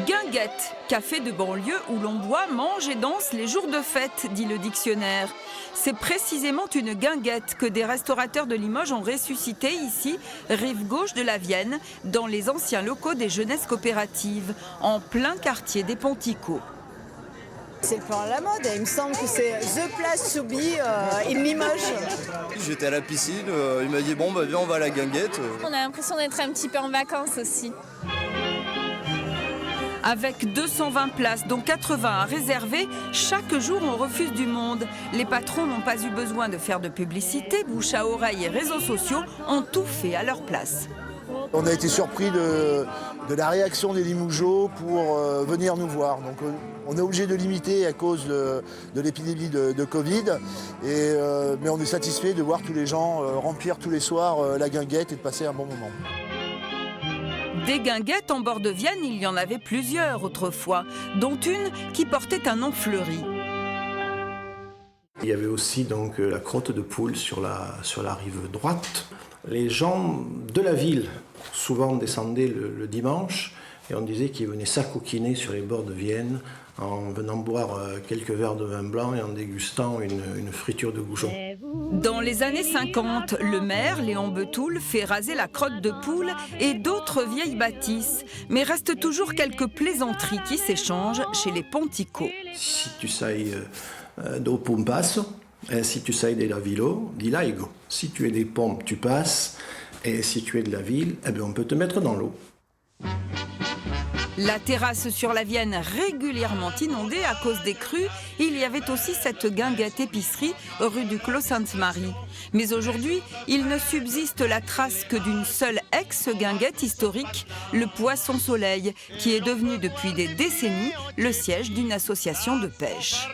Guinguette, café de banlieue où l'on boit, mange et danse les jours de fête, dit le dictionnaire. C'est précisément une guinguette que des restaurateurs de Limoges ont ressuscité ici, rive gauche de la Vienne, dans les anciens locaux des Jeunesses Coopératives, en plein quartier des Ponticaux. C'est le plan à la mode, il me semble que c'est The Place to be in Limoges. J'étais à la piscine, il m'a dit bon bah viens on va à la guinguette. On a l'impression d'être un petit peu en vacances aussi. Avec 220 places, dont 80 à réserver, chaque jour on refuse du monde. Les patrons n'ont pas eu besoin de faire de publicité, bouche à oreille et réseaux sociaux ont tout fait à leur place. On a été surpris de la réaction des Limougeaux pour venir nous voir. Donc on est obligé de limiter à cause de l'épidémie de Covid. Mais on est satisfait de voir tous les gens remplir tous les soirs la guinguette et de passer un bon moment. Des guinguettes en bord de Vienne, il y en avait plusieurs autrefois, dont une qui portait un nom fleuri. Il y avait aussi donc la crotte de poule sur la rive droite. Les gens de la ville souvent descendaient le dimanche et on disait qu'ils venaient s'acoquiner sur les bords de Vienne en venant boire quelques verres de vin blanc et en dégustant une friture de goujon. Dans les années 50, le maire, Léon Betoul, fait raser la crotte de poule et d'autres vieilles bâtisses. Mais restent toujours quelques plaisanteries qui s'échangent chez les Ponticaux. Si tu sais do pumpasso, et si tu sais de la vilo, di laigo. Si tu es des pompes, tu passes. Et si tu es de la ville, eh bien on peut te mettre dans l'eau. La terrasse sur la Vienne régulièrement inondée à cause des crues, il y avait aussi cette guinguette épicerie rue du Clos Sainte-Marie. Mais aujourd'hui, il ne subsiste la trace que d'une seule ex-guinguette historique, le Poisson Soleil, qui est devenu depuis des décennies le siège d'une association de pêche.